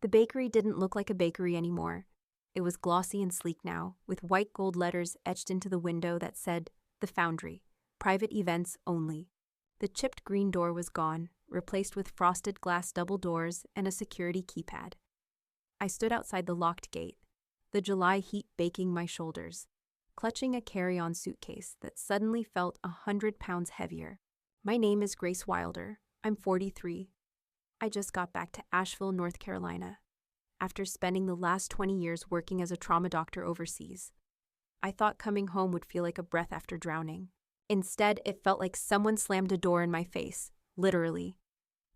The bakery didn't look like a bakery anymore. It was glossy and sleek now, with white gold letters etched into the window that said, "The Foundry, private events only." The chipped green door was gone, replaced with frosted glass double doors and a security keypad. I stood outside the locked gate, the July heat baking my shoulders, clutching a carry-on suitcase that suddenly felt 100 pounds heavier. My name is Grace Wilder. I'm 43. I just got back to Asheville, North Carolina, after spending the last 20 years working as a trauma doctor overseas. I thought coming home would feel like a breath after drowning. Instead, it felt like someone slammed a door in my face, literally.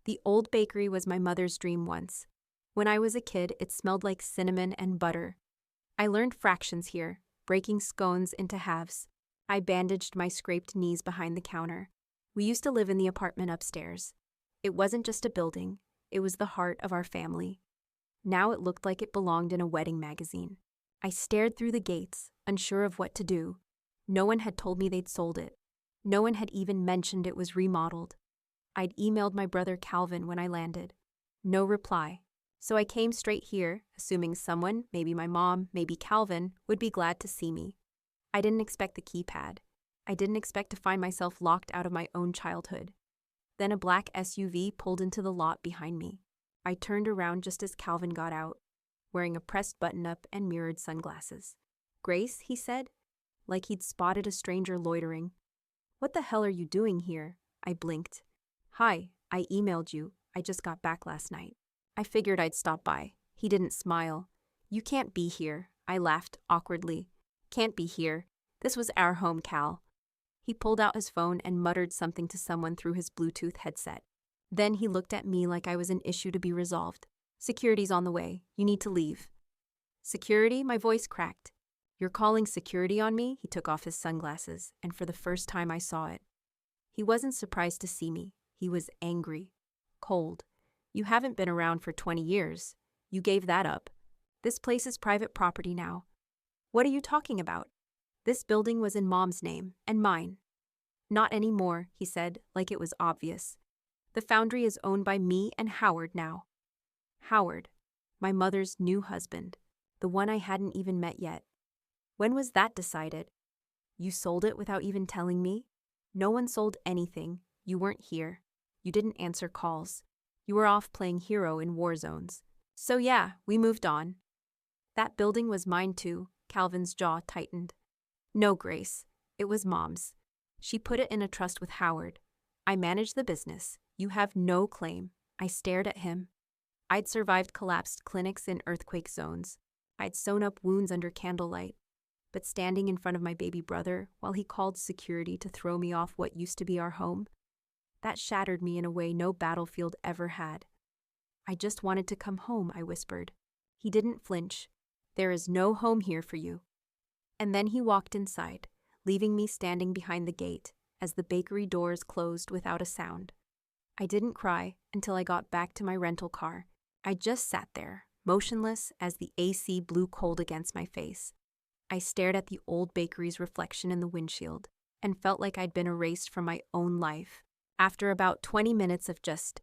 The old bakery was my mother's dream once. When I was a kid, it smelled like cinnamon and butter. I learned fractions here, breaking scones into halves. I bandaged my scraped knees behind the counter. We used to live in the apartment upstairs. It wasn't just a building, it was the heart of our family. Now it looked like it belonged in a wedding magazine. I stared through the gates, unsure of what to do. No one had told me they'd sold it. No one had even mentioned it was remodeled. I'd emailed my brother Calvin when I landed. No reply. So I came straight here, assuming someone, maybe my mom, maybe Calvin, would be glad to see me. I didn't expect the keypad. I didn't expect to find myself locked out of my own childhood. Then a black SUV pulled into the lot behind me. I turned around just as Calvin got out, wearing a pressed button-up and mirrored sunglasses. "Grace," he said, like he'd spotted a stranger loitering. "What the hell are you doing here?" I blinked. "Hi, I emailed you. I just got back last night." I figured I'd stop by. He didn't smile. "You can't be here," I laughed awkwardly. "Can't be here. This was our home, Cal." He pulled out his phone and muttered something to someone through his Bluetooth headset. Then he looked at me like I was an issue to be resolved. "Security's on the way. You need to leave." "Security?" My voice cracked. "You're calling security on me?" He took off his sunglasses, and for the first time I saw it. He wasn't surprised to see me. He was angry. Cold. "You haven't been around for 20 years. You gave that up. This place is private property now." "What are you talking about?" "This building was in Mom's name, and mine." "Not anymore," he said, like it was obvious. "The Foundry is owned by me and Howard now." Howard, my mother's new husband, the one I hadn't even met yet. When was that decided? "You sold it without even telling me?" "No one sold anything. You weren't here. You didn't answer calls. You were off playing hero in war zones. So yeah, we moved on." "That building was mine too." Calvin's jaw tightened. "No, Grace. It was Mom's. She put it in a trust with Howard. I managed the business. You have no claim." I stared at him. I'd survived collapsed clinics in earthquake zones. I'd sewn up wounds under candlelight. But standing in front of my baby brother while he called security to throw me off what used to be our home, that shattered me in a way no battlefield ever had. "I just wanted to come home," I whispered. He didn't flinch. "There is no home here for you." And then he walked inside, leaving me standing behind the gate as the bakery doors closed without a sound. I didn't cry until I got back to my rental car. I just sat there, motionless as the AC blew cold against my face. I stared at the old bakery's reflection in the windshield and felt like I'd been erased from my own life. After about 20 minutes of just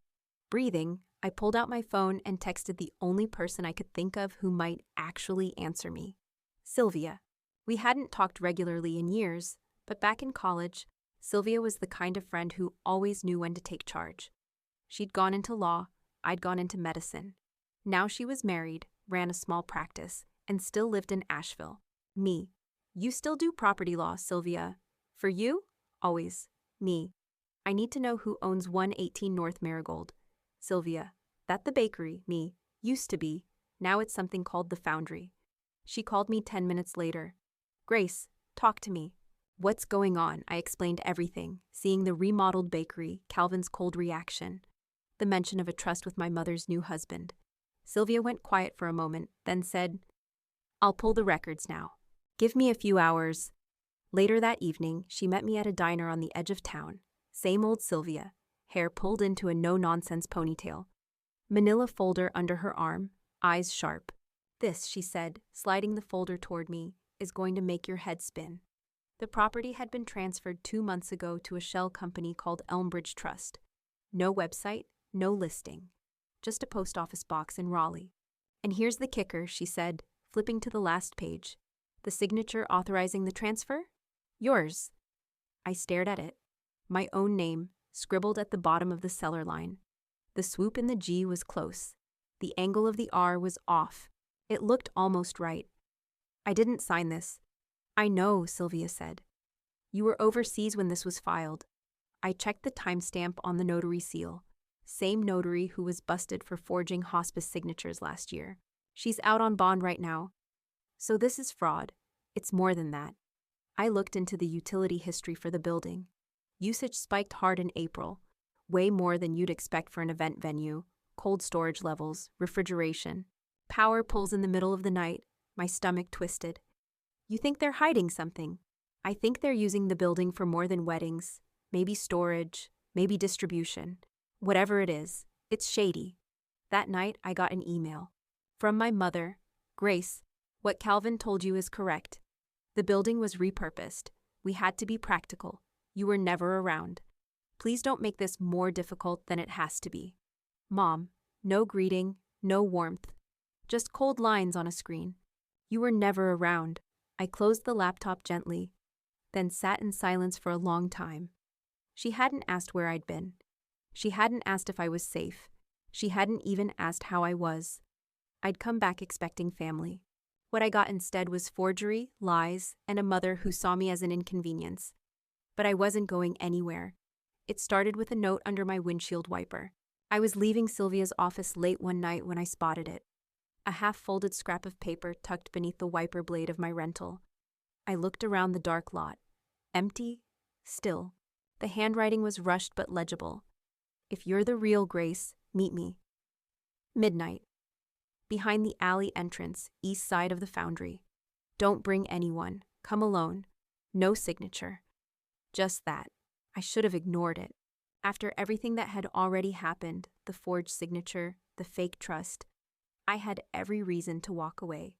breathing, I pulled out my phone and texted the only person I could think of who might actually answer me. Sylvia. We hadn't talked regularly in years, but back in college, Sylvia was the kind of friend who always knew when to take charge. She'd gone into law, I'd gone into medicine. Now she was married, ran a small practice, and still lived in Asheville. Me. "You still do property law, Sylvia." "For you?" "Always." Me. "I need to know who owns 118 North Marigold." Sylvia. "That the bakery." Me. "Used to be. Now it's something called the Foundry." She called me 10 minutes later. "Grace, talk to me." "What's going on?" I explained everything, seeing the remodeled bakery, Calvin's cold reaction, the mention of a trust with my mother's new husband. Sylvia went quiet for a moment, then said, "I'll pull the records now. Give me a few hours." Later that evening, she met me at a diner on the edge of town. Same old Sylvia, hair pulled into a no-nonsense ponytail. Manila folder under her arm, eyes sharp. "This," she said, sliding the folder toward me, "is going to make your head spin." The property had been transferred 2 months ago to a shell company called Elmbridge Trust. No website, no listing. Just a post office box in Raleigh. And here's the kicker, she said, flipping to the last page. The signature authorizing the transfer? Yours. I stared at it. My own name, scribbled at the bottom of the seller line. The swoop in the G was close. The angle of the R was off. It looked almost right. I didn't sign this. I know, Sylvia said. You were overseas when this was filed. I checked the timestamp on the notary seal. Same notary who was busted for forging hospice signatures last year. She's out on bond right now. So this is fraud. It's more than that. I looked into the utility history for the building. Usage spiked hard in April, way more than you'd expect for an event venue. Cold storage levels, refrigeration. Power pulls in the middle of the night. My stomach twisted. You think they're hiding something? I think they're using the building for more than weddings. Maybe storage, maybe distribution. Whatever it is, it's shady. That night, I got an email. From my mother, Grace, what Calvin told you is correct. The building was repurposed. We had to be practical. You were never around. Please don't make this more difficult than it has to be. Mom, no greeting, no warmth. Just cold lines on a screen. You were never around. I closed the laptop gently, then sat in silence for a long time. She hadn't asked where I'd been. She hadn't asked if I was safe. She hadn't even asked how I was. I'd come back expecting family. What I got instead was forgery, lies, and a mother who saw me as an inconvenience. But I wasn't going anywhere. It started with a note under my windshield wiper. I was leaving Sylvia's office late one night when I spotted it. A half-folded scrap of paper tucked beneath the wiper blade of my rental. I looked around the dark lot. Empty, still. The handwriting was rushed but legible. If you're the real Grace, meet me. Midnight. Behind the alley entrance, east side of the foundry. Don't bring anyone. Come alone. No signature. Just that. I should have ignored it. After everything that had already happened, the forged signature, the fake trust, I had every reason to walk away.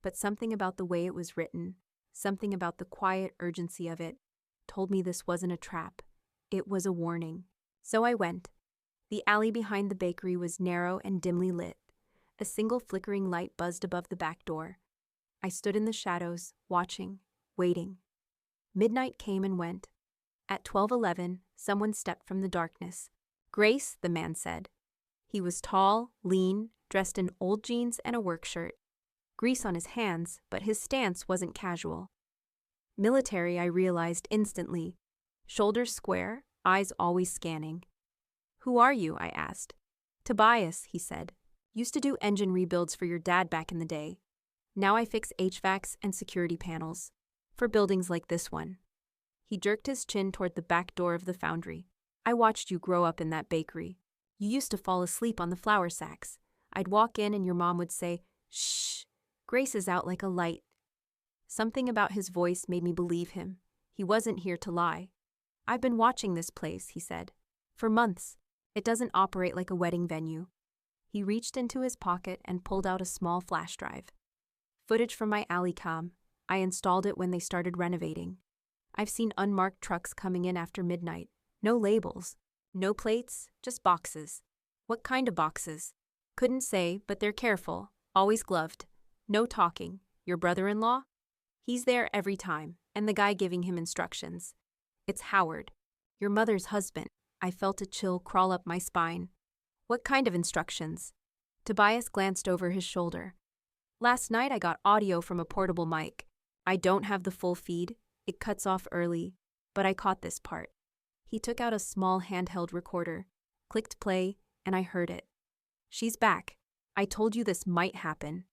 But something about the way it was written, something about the quiet urgency of it, told me this wasn't a trap. It was a warning. So I went. The alley behind the bakery was narrow and dimly lit. A single flickering light buzzed above the back door. I stood in the shadows, watching, waiting. Midnight came and went. At 12:11, someone stepped from the darkness. Grace, the man said. He was tall, lean, dressed in old jeans and a work shirt. Grease on his hands, but his stance wasn't casual. Military, I realized instantly. Shoulders square, eyes always scanning. Who are you? I asked. Tobias, he said. Used to do engine rebuilds for your dad back in the day. Now I fix HVACs and security panels. For buildings like this one. He jerked his chin toward the back door of the foundry. I watched you grow up in that bakery. You used to fall asleep on the flour sacks. I'd walk in and your mom would say, "Shh, Grace is out like a light." Something about his voice made me believe him. He wasn't here to lie. I've been watching this place, he said. For months. It doesn't operate like a wedding venue. He reached into his pocket and pulled out a small flash drive. Footage from my alley cam. I installed it when they started renovating. I've seen unmarked trucks coming in after midnight. No labels. No plates, just boxes. What kind of boxes? Couldn't say, but they're careful. Always gloved. No talking. Your brother-in-law? He's there every time, and the guy giving him instructions. It's Howard. Your mother's husband. I felt a chill crawl up my spine. What kind of instructions? Tobias glanced over his shoulder. Last night I got audio from a portable mic. I don't have the full feed. It cuts off early, but I caught this part. He took out a small handheld recorder, clicked play, and I heard it. She's back. I told you this might happen.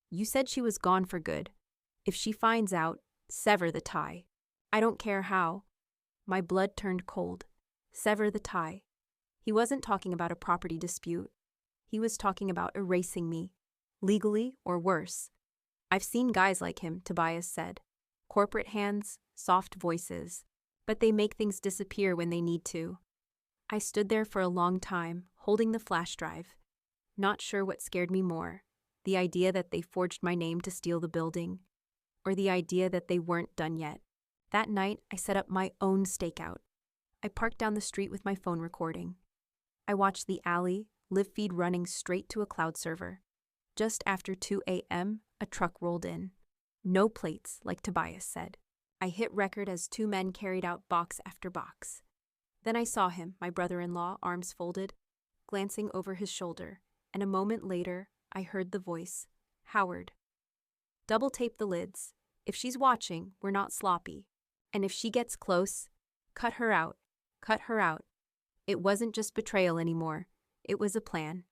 You said she was gone for good. If she finds out, sever the tie. I don't care how. My blood turned cold. Sever the tie. He wasn't talking about a property dispute. He was talking about erasing me, legally or worse. I've seen guys like him, Tobias said. Corporate hands, soft voices, but they make things disappear when they need to. I stood there for a long time, holding the flash drive, not sure what scared me more, the idea that they forged my name to steal the building, or the idea that they weren't done yet. That night, I set up my own stakeout. I parked down the street with my phone recording. I watched the alley, live feed running straight to a cloud server. just after 2 a.m., a truck rolled in. No plates, like Tobias said. I hit record as two men carried out box after box. Then I saw him, my brother-in-law, arms folded, glancing over his shoulder, and a moment later, I heard the voice, "Howard. Double tape the lids. If she's watching, we're not sloppy. And if she gets close, cut her out. Cut her out." It wasn't just betrayal anymore. It was a plan.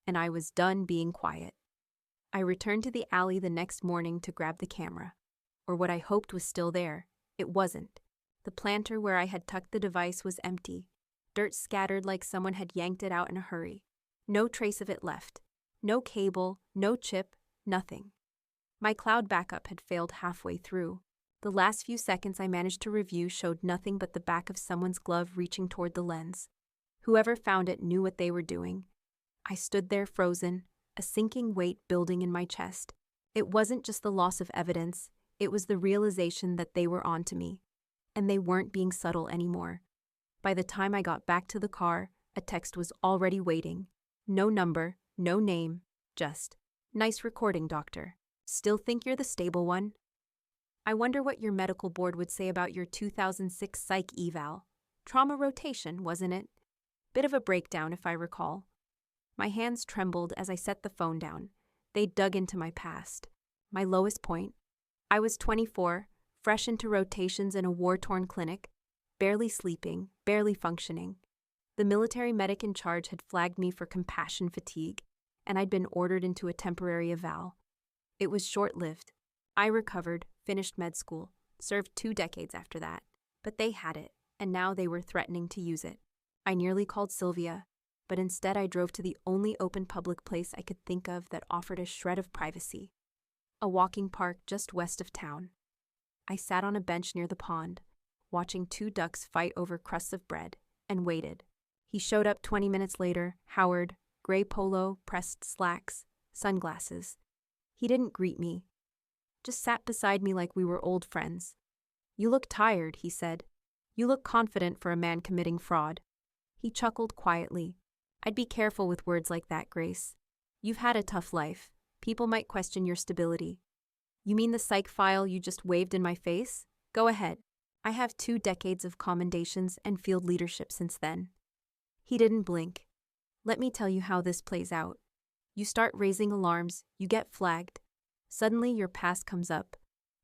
And I was done being quiet. I returned to the alley the next morning to grab the camera. Or what I hoped was still there. It wasn't. The planter where I had tucked the device was empty. Dirt scattered like someone had yanked it out in a hurry. No trace of it left. No cable, no chip, nothing. My cloud backup had failed halfway through. The last few seconds I managed to review showed nothing but the back of someone's glove reaching toward the lens. Whoever found it knew what they were doing. I stood there frozen, a sinking weight building in my chest. It wasn't just the loss of evidence, it was the realization that they were onto me. And they weren't being subtle anymore. By the time I got back to the car, a text was already waiting. No number, no name, just, "Nice recording, doctor. Still think you're the stable one?" I wonder what your medical board would say about your 2006 psych eval. Trauma rotation, wasn't it? Bit of a breakdown, if I recall. My hands trembled as I set the phone down. They dug into my past. My lowest point. I was 24, fresh into rotations in a war-torn clinic, barely sleeping, barely functioning. The military medic in charge had flagged me for compassion fatigue, and I'd been ordered into a temporary eval. It was short-lived. I recovered, finished med school, served 2 decades after that. But they had it, and now they were threatening to use it. I nearly called Sylvia, but instead I drove to the only open public place I could think of that offered a shred of privacy. A walking park just west of town. I sat on a bench near the pond, watching 2 ducks fight over crusts of bread, and waited. He showed up 20 minutes later, Howard, gray polo, pressed slacks, sunglasses. He didn't greet me, just sat beside me like we were old friends. "You look tired," he said. "You look confident for a man committing fraud." He chuckled quietly. "I'd be careful with words like that, Grace. You've had a tough life. People might question your stability." "You mean the psych file you just waved in my face? Go ahead. I have 2 decades of commendations and field leadership since then." He didn't blink. "Let me tell you how this plays out. You start raising alarms, you get flagged. Suddenly your past comes up.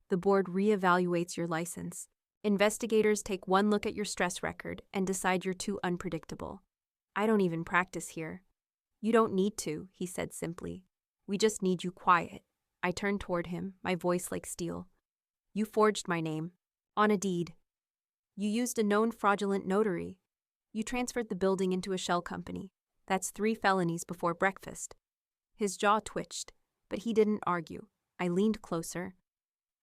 The board reevaluates your license. Investigators take one look at your stress record and decide you're too unpredictable. I don't even practice here." "You don't need to," he said simply. "We just need you quiet." I turned toward him, my voice like steel. "You forged my name. On a deed. You used a known fraudulent notary. You transferred the building into a shell company. That's 3 felonies before breakfast." His jaw twitched, but he didn't argue. I leaned closer.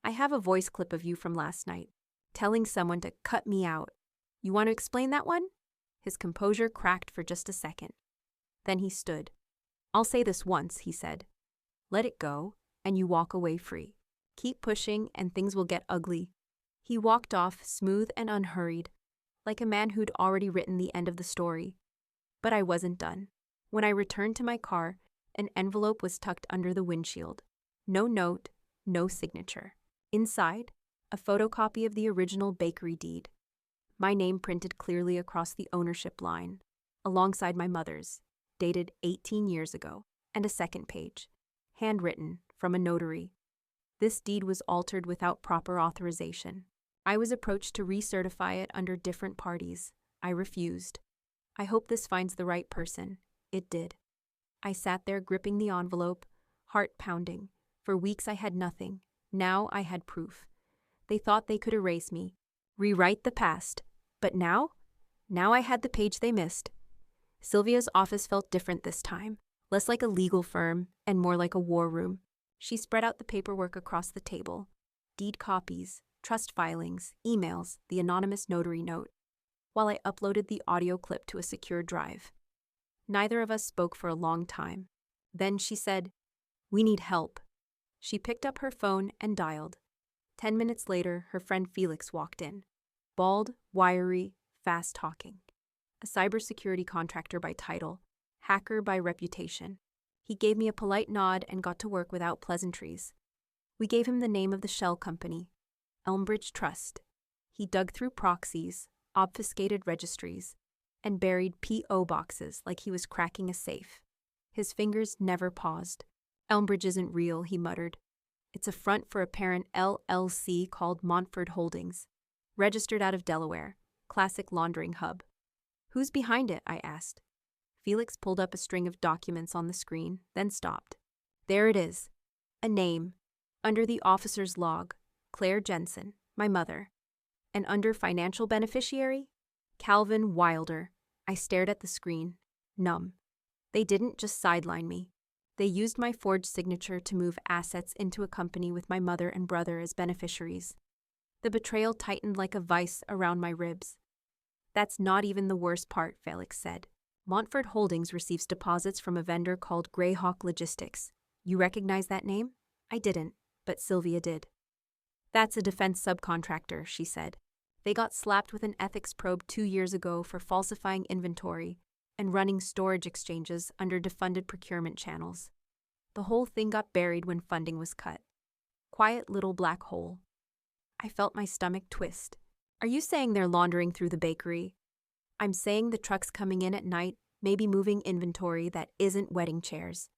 "I have a voice clip of you from last night, telling someone to cut me out. You want to explain that one?" His composure cracked for just a second. Then he stood. "I'll say this once," he said. "Let it go, and you walk away free. Keep pushing, and things will get ugly." He walked off, smooth and unhurried, like a man who'd already written the end of the story. But I wasn't done. When I returned to my car, an envelope was tucked under the windshield. No note, no signature. Inside, a photocopy of the original bakery deed. My name printed clearly across the ownership line, alongside my mother's, dated 18 years ago, and a second page, handwritten from a notary. This deed was altered without proper authorization. I was approached to recertify it under different parties. I refused. I hope this finds the right person. It did. I sat there gripping the envelope, heart pounding. For weeks I had nothing. Now I had proof. They thought they could erase me, rewrite the past. But now? Now I had the page they missed. Sylvia's office felt different this time, less like a legal firm and more like a war room. She spread out the paperwork across the table. Deed copies, trust filings, emails, the anonymous notary note, while I uploaded the audio clip to a secure drive. Neither of us spoke for a long time. Then she said, "We need help." She picked up her phone and dialed. 10 minutes later, her friend Felix walked in. Bald, wiry, fast-talking. A cybersecurity contractor by title, hacker by reputation. He gave me a polite nod and got to work without pleasantries. We gave him the name of the shell company, Elmbridge Trust. He dug through proxies, obfuscated registries, and buried P.O. boxes like he was cracking a safe. His fingers never paused. Elmbridge isn't real, he muttered. It's a front for a parent LLC called Montford Holdings, registered out of Delaware, classic laundering hub. Who's behind it? I asked. Felix pulled up a string of documents on the screen, then stopped. There it is. A name. Under the officer's log, Claire Jensen, my mother. And under financial beneficiary, Calvin Wilder. I stared at the screen, numb. They didn't just sideline me. They used my forged signature to move assets into a company with my mother and brother as beneficiaries. The betrayal tightened like a vice around my ribs. That's not even the worst part, Felix said. Montford Holdings receives deposits from a vendor called Greyhawk Logistics. You recognize that name? I didn't, but Sylvia did. That's a defense subcontractor, she said. They got slapped with an ethics probe 2 years ago for falsifying inventory and running storage exchanges under defunded procurement channels. The whole thing got buried when funding was cut. Quiet little black hole. I felt my stomach twist. Are you saying they're laundering through the bakery? I'm saying the trucks coming in at night may be moving inventory that isn't wedding chairs.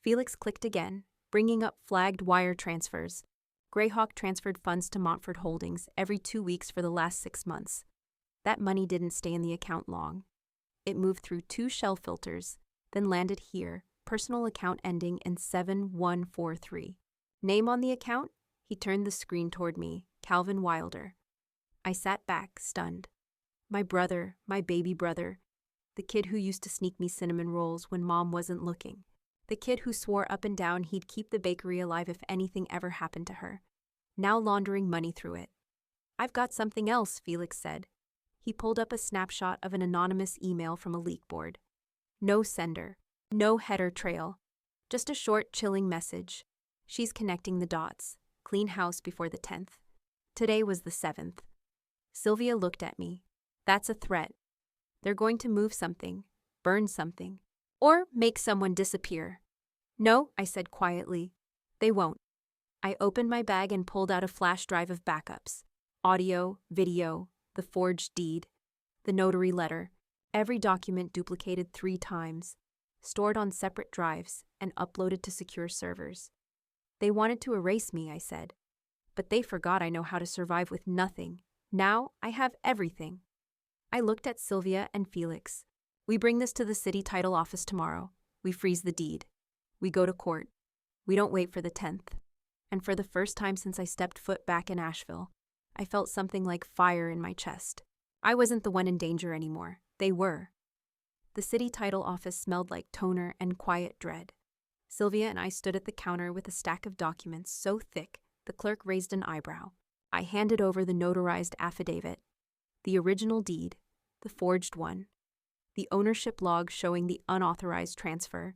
Felix clicked again, bringing up flagged wire transfers. Greyhawk transferred funds to Montford Holdings every 2 weeks for the last 6 months. That money didn't stay in the account long. It moved through 2 shell filters, then landed here, personal account ending in 7143. Name on the account? He turned the screen toward me, Calvin Wilder. I sat back, stunned. My brother, my baby brother, the kid who used to sneak me cinnamon rolls when Mom wasn't looking. The kid who swore up and down he'd keep the bakery alive if anything ever happened to her. Now laundering money through it. I've got something else, Felix said. He pulled up a snapshot of an anonymous email from a leak board. No sender, no header trail, just a short, chilling message. She's connecting the dots. Clean house before the 10th. Today was the 7th. Sylvia looked at me. That's a threat. They're going to move something, burn something, or make someone disappear. No, I said quietly. They won't. I opened my bag and pulled out a flash drive of backups. Audio, video, the forged deed, the notary letter, every document duplicated 3 times, stored on separate drives and uploaded to secure servers. They wanted to erase me, I said. But they forgot I know how to survive with nothing. Now I have everything. I looked at Sylvia and Felix. We bring this to the city title office tomorrow. We freeze the deed. We go to court. We don't wait for the 10th. And for the first time since I stepped foot back in Asheville, I felt something like fire in my chest. I wasn't the one in danger anymore. They were. The city title office smelled like toner and quiet dread. Sylvia and I stood at the counter with a stack of documents so thick the clerk raised an eyebrow. I handed over the notarized affidavit, the original deed, the forged one, the ownership log showing the unauthorized transfer,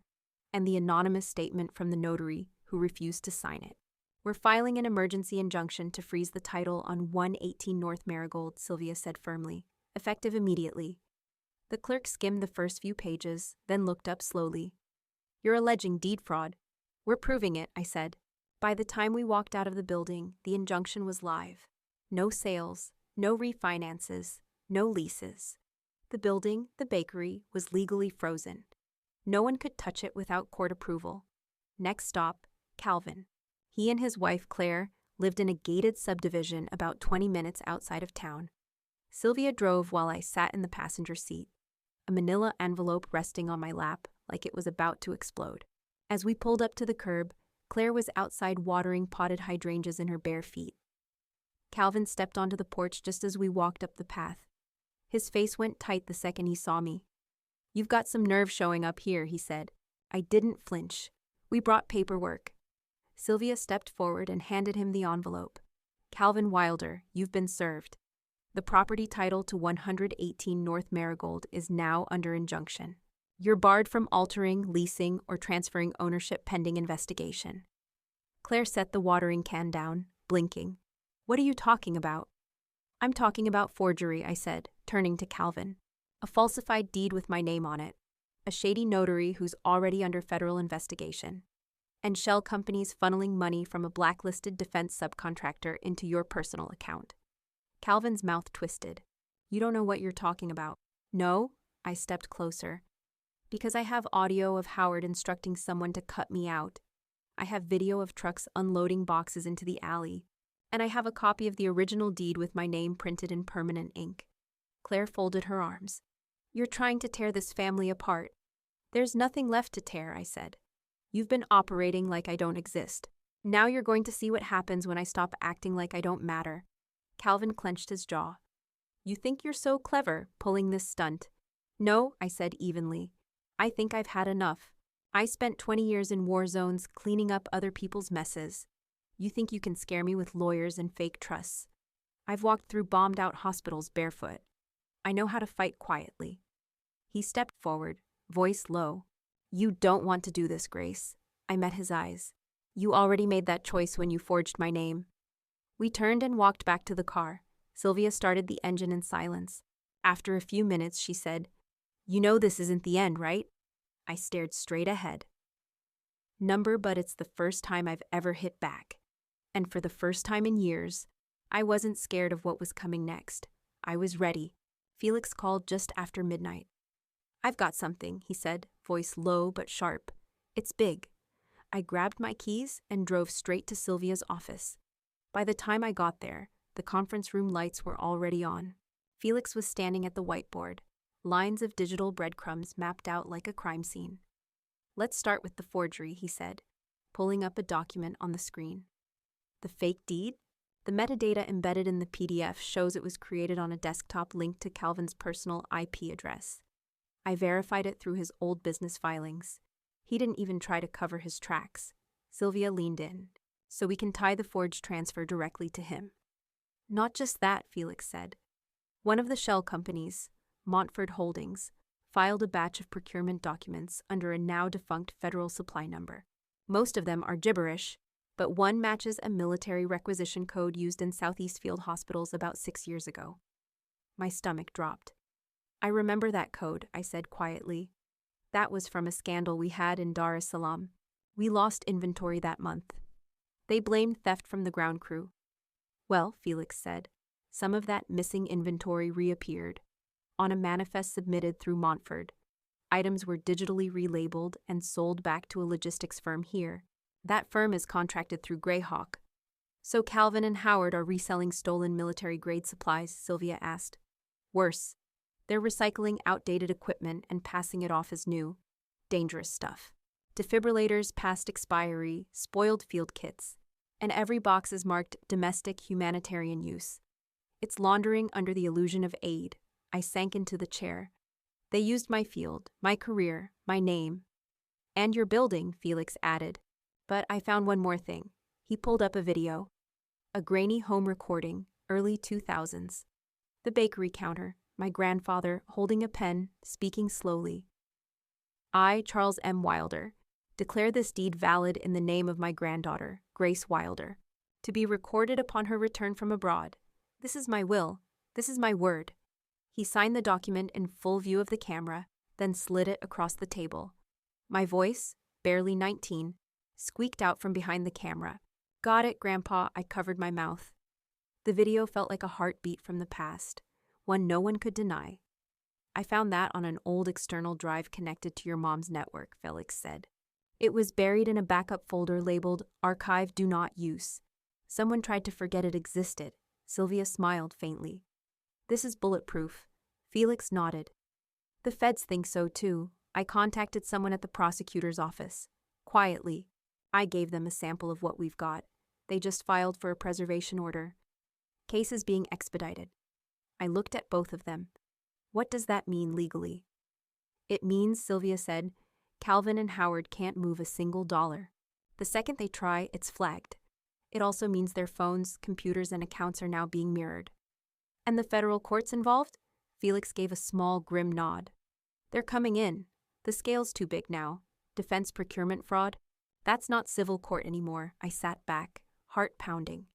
and the anonymous statement from the notary who refused to sign it. We're filing an emergency injunction to freeze the title on 118 North Marigold, Sylvia said firmly, effective immediately. The clerk skimmed the first few pages, then looked up slowly. You're alleging deed fraud. We're proving it, I said. By the time we walked out of the building, the injunction was live. No sales, no refinances, no leases. The building, the bakery, was legally frozen. No one could touch it without court approval. Next stop, Calvin. He and his wife, Claire, lived in a gated subdivision about 20 minutes outside of town. Sylvia drove while I sat in the passenger seat, a manila envelope resting on my lap like it was about to explode. As we pulled up to the curb, Claire was outside watering potted hydrangeas in her bare feet. Calvin stepped onto the porch just as we walked up the path. His face went tight the second he saw me. You've got some nerve showing up here, he said. I didn't flinch. We brought paperwork. Sylvia stepped forward and handed him the envelope. Calvin Wilder, you've been served. The property title to 118 North Marigold is now under injunction. You're barred from altering, leasing, or transferring ownership pending investigation. Claire set the watering can down, blinking. What are you talking about? I'm talking about forgery, I said, turning to Calvin. A falsified deed with my name on it. a shady notary who's already under federal investigation, and shell companies funneling money from a blacklisted defense subcontractor into your personal account. Calvin's mouth twisted. You don't know what you're talking about. No? I stepped closer. Because I have audio of Howard instructing someone to cut me out. I have video of trucks unloading boxes into the alley. And I have a copy of the original deed with my name printed in permanent ink. Claire folded her arms. You're trying to tear this family apart. There's nothing left to tear, I said. You've been operating like I don't exist. Now you're going to see what happens when I stop acting like I don't matter. Calvin clenched his jaw. You think you're so clever, pulling this stunt. No, I said evenly. I think I've had enough. I spent 20 years in war zones cleaning up other people's messes. You think you can scare me with lawyers and fake trusts. I've walked through bombed-out hospitals barefoot. I know how to fight quietly. He stepped forward, voice low. You don't want to do this, Grace. I met his eyes. You already made that choice when you forged my name. We turned and walked back to the car. Sylvia started the engine in silence. After a few minutes, she said, You know this isn't the end, right? I stared straight ahead. But it's the first time I've ever hit back. And for the first time in years, I wasn't scared of what was coming next. I was ready. Felix called just after midnight. I've got something, he said, voice low but sharp. It's big. I grabbed my keys and drove straight to Sylvia's office. By the time I got there, the conference room lights were already on. Felix was standing at the whiteboard, lines of digital breadcrumbs mapped out like a crime scene. Let's start with the forgery, he said, pulling up a document on the screen. The fake deed? The metadata embedded in the PDF shows it was created on a desktop linked to Calvin's personal IP address. I verified it through his old business filings. He didn't even try to cover his tracks. Sylvia leaned in, so we can tie the forged transfer directly to him. Not just that, Felix said. One of the shell companies, Montford Holdings, filed a batch of procurement documents under a now-defunct federal supply number. Most of them are gibberish, but one matches a military requisition code used in Southeast Field hospitals about 6 years ago. My stomach dropped. I remember that code, I said quietly. That was from a scandal we had in Dar es Salaam. We lost inventory that month. They blamed theft from the ground crew. Well, Felix said, some of that missing inventory reappeared. On a manifest submitted through Montford, items were digitally relabeled and sold back to a logistics firm here. That firm is contracted through Greyhawk. So Calvin and Howard are reselling stolen military-grade supplies, Sylvia asked. Worse. They're recycling outdated equipment and passing it off as new. Dangerous stuff. Defibrillators past expiry, spoiled field kits, and every box is marked domestic humanitarian use. It's laundering under the illusion of aid. I sank into the chair. They used my field, my career, my name. And your building, Felix added. But I found one more thing. He pulled up a video. A grainy home recording, early 2000s. The bakery counter, my grandfather holding a pen, speaking slowly. I, Charles M. Wilder, declare this deed valid in the name of my granddaughter, Grace Wilder, to be recorded upon her return from abroad. This is my will. This is my word. He signed the document in full view of the camera, then slid it across the table. My voice, barely 19, squeaked out from behind the camera. Got it, Grandpa, I covered my mouth. The video felt like a heartbeat from the past, one no one could deny. I found that on an old external drive connected to your mom's network, Felix said. It was buried in a backup folder labeled Archive Do Not Use. Someone tried to forget it existed. Sylvia smiled faintly. This is bulletproof. Felix nodded. The feds think so too. I contacted someone at the prosecutor's office. Quietly. I gave them a sample of what we've got. They just filed for a preservation order. Case is being expedited. I looked at both of them. What does that mean legally? It means, Sylvia said, Calvin and Howard can't move a single dollar. The second they try, it's flagged. It also means their phones, computers, and accounts are now being mirrored. And the federal courts involved? Felix gave a small, grim nod. They're coming in. The scale's too big now. Defense procurement fraud? That's not civil court anymore. I sat back, heart pounding.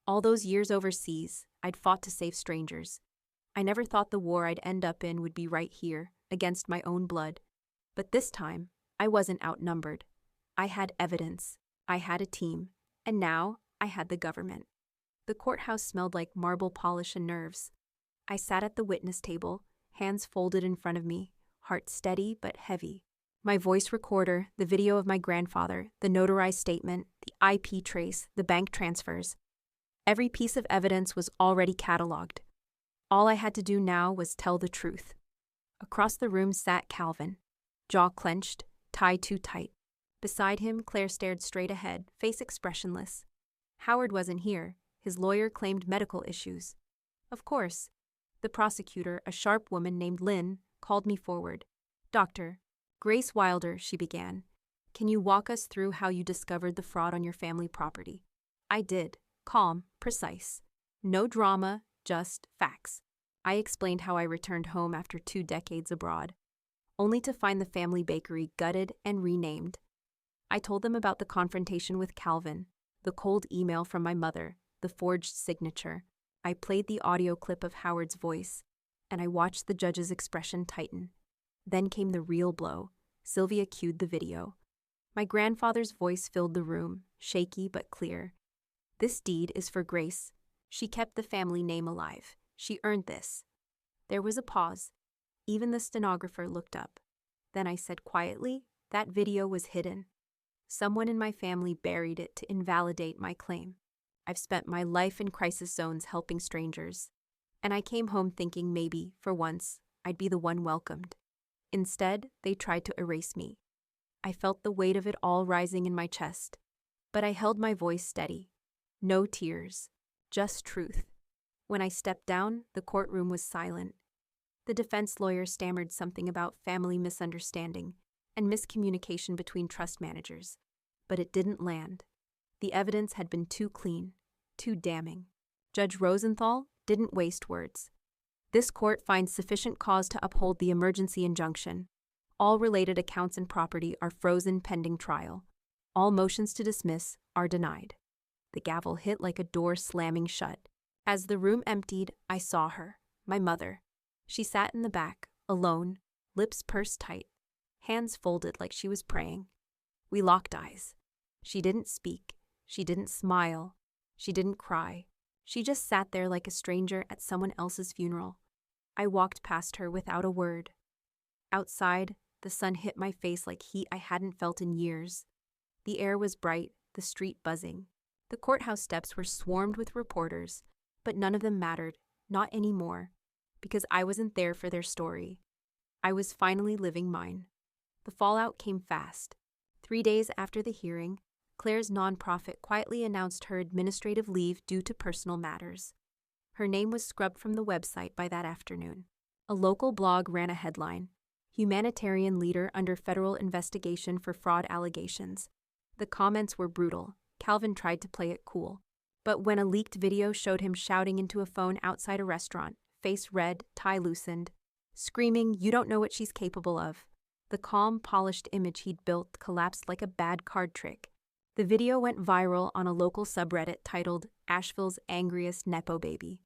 All those years overseas, I'd fought to save strangers. I never thought the war I'd end up in would be right here, against my own blood. But this time, I wasn't outnumbered. I had evidence, I had a team, and now I had the government. The courthouse smelled like marble polish and nerves. I sat at the witness table, hands folded in front of me, heart steady but heavy. My voice recorder, the video of my grandfather, the notarized statement, the IP trace, the bank transfers. Every piece of evidence was already cataloged. All I had to do now was tell the truth. Across the room sat Calvin, jaw clenched, tie too tight. Beside him, Claire stared straight ahead, face expressionless. Howard wasn't here. His lawyer claimed medical issues. Of course. The prosecutor, a sharp woman named Lynn, called me forward. "Doctor, Grace Wilder," she began. "Can you walk us through how you discovered the fraud on your family property?" I did. Calm, precise. No drama, just facts. I explained how I returned home after 2 decades abroad, only to find the family bakery gutted and renamed. I told them about the confrontation with Calvin, the cold email from my mother, the forged signature. I played the audio clip of Howard's voice, and I watched the judge's expression tighten. Then came the real blow. Sylvia cued the video. My grandfather's voice filled the room, shaky but clear. "This deed is for Grace. She kept the family name alive. She earned this." There was a pause. Even the stenographer looked up. Then I said quietly, "That video was hidden. Someone in my family buried it to invalidate my claim. I've spent my life in crisis zones helping strangers, and I came home thinking maybe, for once, I'd be the one welcomed. Instead, they tried to erase me. I felt the weight of it all rising in my chest, but I held my voice steady. No tears, just truth. When I stepped down, the courtroom was silent. The defense lawyer stammered something about family misunderstanding and miscommunication between trust managers, but it didn't land. The evidence had been too clean, too damning. Judge Rosenthal didn't waste words. "This court finds sufficient cause to uphold the emergency injunction. All related accounts and property are frozen pending trial. All motions to dismiss are denied." The gavel hit like a door slamming shut. As the room emptied, I saw her, my mother. She sat in the back, alone, lips pursed tight, hands folded like she was praying. We locked eyes. She didn't speak. She didn't smile. She didn't cry. She just sat there like a stranger at someone else's funeral. I walked past her without a word. Outside, the sun hit my face like heat I hadn't felt in years. The air was bright, the street buzzing. The courthouse steps were swarmed with reporters, but none of them mattered, not anymore, because I wasn't there for their story. I was finally living mine. The fallout came fast. 3 days after the hearing, Claire's nonprofit quietly announced her administrative leave due to personal matters. Her name was scrubbed from the website by that afternoon. A local blog ran a headline, "Humanitarian Leader Under Federal Investigation for Fraud Allegations." The comments were brutal. Calvin tried to play it cool. But when a leaked video showed him shouting into a phone outside a restaurant, face red, tie loosened, screaming, "You don't know what she's capable of," the calm, polished image he'd built collapsed like a bad card trick. The video went viral on a local subreddit titled "Asheville's Angriest Nepo Baby."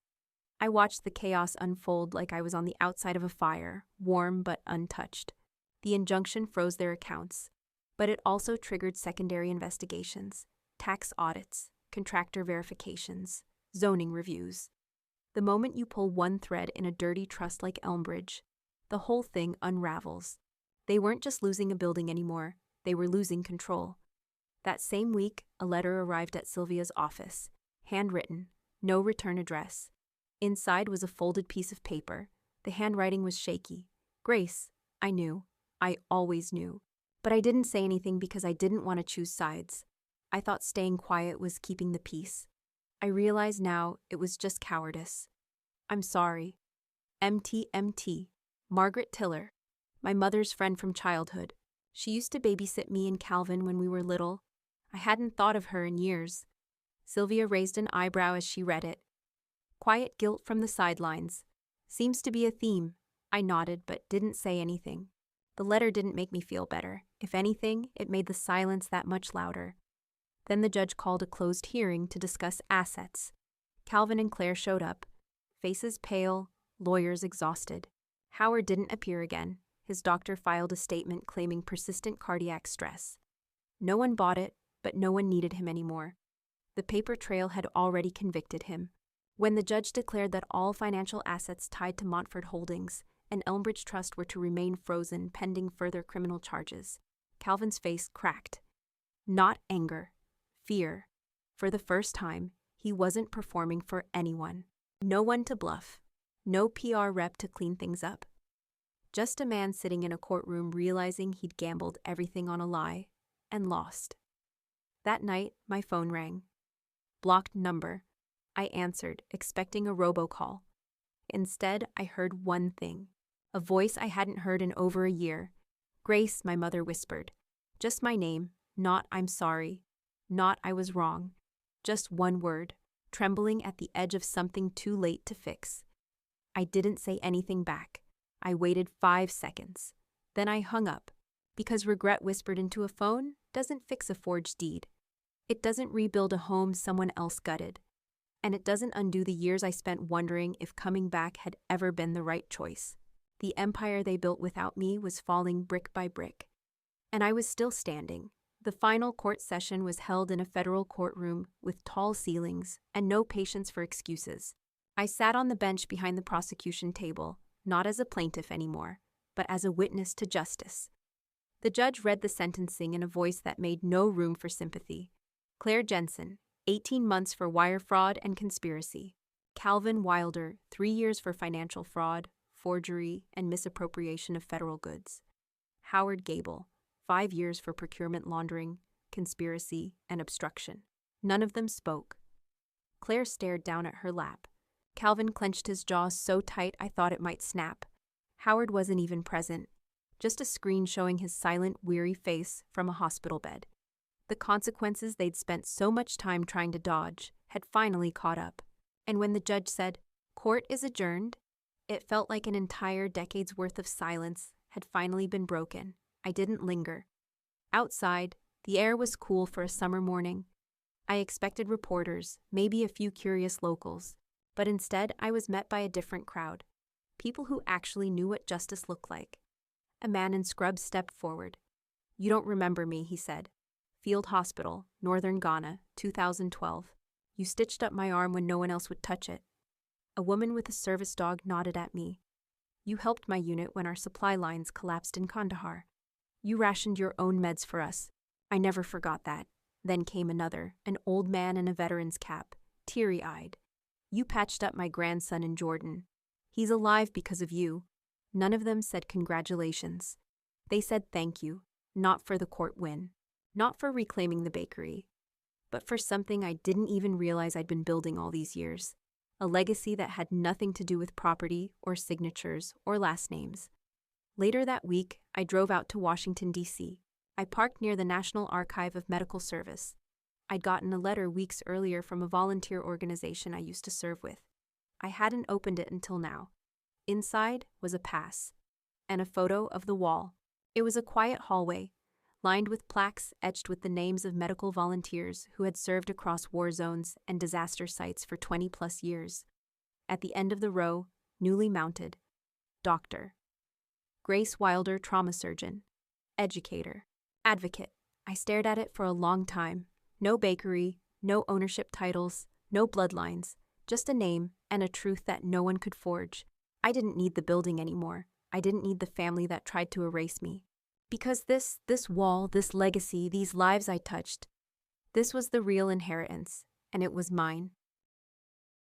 I watched the chaos unfold like I was on the outside of a fire, warm but untouched. The injunction froze their accounts, but it also triggered secondary investigations, tax audits, contractor verifications, zoning reviews. The moment you pull one thread in a dirty trust like Elmbridge, the whole thing unravels. They weren't just losing a building anymore, they were losing control. That same week, a letter arrived at Sylvia's office, handwritten, no return address. Inside was a folded piece of paper. The handwriting was shaky. "Grace, I knew. I always knew. But I didn't say anything because I didn't want to choose sides. I thought staying quiet was keeping the peace. I realize now it was just cowardice. I'm sorry. MT. Margaret Tiller, my mother's friend from childhood. She used to babysit me and Calvin when we were little. I hadn't thought of her in years." Sylvia raised an eyebrow as she read it. Quiet guilt from the sidelines. "Seems to be a theme." I nodded but didn't say anything. The letter didn't make me feel better. If anything, it made the silence that much louder. Then the judge called a closed hearing to discuss assets. Calvin and Claire showed up, faces pale, lawyers exhausted. Howard didn't appear again. His doctor filed a statement claiming persistent cardiac stress. No one bought it, but no one needed him anymore. The paper trail had already convicted him. When the judge declared that all financial assets tied to Montfort Holdings and Elmbridge Trust were to remain frozen pending further criminal charges, Calvin's face cracked. Not anger, fear. For the first time, he wasn't performing for anyone. No one to bluff. No PR rep to clean things up. Just a man sitting in a courtroom realizing he'd gambled everything on a lie and lost. That night, my phone rang. Blocked number. I answered, expecting a robocall. Instead, I heard one thing. A voice I hadn't heard in over a year. Grace, my mother whispered. Just my name, not I'm sorry, not I was wrong. Just one word, trembling at the edge of something too late to fix. I didn't say anything back. I waited 5 seconds. Then I hung up, because regret whispered into a phone doesn't fix a forged deed. It doesn't rebuild a home someone else gutted. And it doesn't undo the years I spent wondering if coming back had ever been the right choice. The empire they built without me was falling brick by brick. And I was still standing. The final court session was held in a federal courtroom with tall ceilings and no patience for excuses. I sat on the bench behind the prosecution table, not as a plaintiff anymore, but as a witness to justice. The judge read the sentencing in a voice that made no room for sympathy. Claire Jensen, 18 months for wire fraud and conspiracy. Calvin Wilder, 3 years for financial fraud, forgery, and misappropriation of federal goods. Howard Gable, 5 years for procurement laundering, conspiracy, and obstruction. None of them spoke. Claire stared down at her lap. Calvin clenched his jaw so tight I thought it might snap. Howard wasn't even present, just a screen showing his silent, weary face from a hospital bed. The consequences they'd spent so much time trying to dodge had finally caught up. And when the judge said, "Court is adjourned," it felt like an entire decade's worth of silence had finally been broken. I didn't linger. Outside, the air was cool for a summer morning. I expected reporters, maybe a few curious locals, but instead I was met by a different crowd. People who actually knew what justice looked like. A man in scrubs stepped forward. "You don't remember me," he said. "Field Hospital, Northern Ghana, 2012. You stitched up my arm when no one else would touch it." A woman with a service dog nodded at me. "You helped my unit when our supply lines collapsed in Kandahar. You rationed your own meds for us. I never forgot that." Then came another, an old man in a veteran's cap, teary-eyed. "You patched up my grandson in Jordan. He's alive because of you." None of them said congratulations. They said thank you, not for the court win, not for reclaiming the bakery, but for something I didn't even realize I'd been building all these years. A legacy that had nothing to do with property or signatures or last names. Later that week, I drove out to Washington, D.C. I parked near the National Archive of Medical Service. I'd gotten a letter weeks earlier from a volunteer organization I used to serve with. I hadn't opened it until now. Inside was a pass and a photo of the wall. It was a quiet hallway, lined with plaques etched with the names of medical volunteers who had served across war zones and disaster sites for 20-plus years. At the end of the row, newly mounted, Dr. Grace Wilder, trauma surgeon, educator, advocate. I stared at it for a long time. No bakery, no ownership titles, no bloodlines, just a name and a truth that no one could forge. I didn't need the building anymore. I didn't need the family that tried to erase me. Because this wall, this legacy, these lives I touched, this was the real inheritance, and it was mine.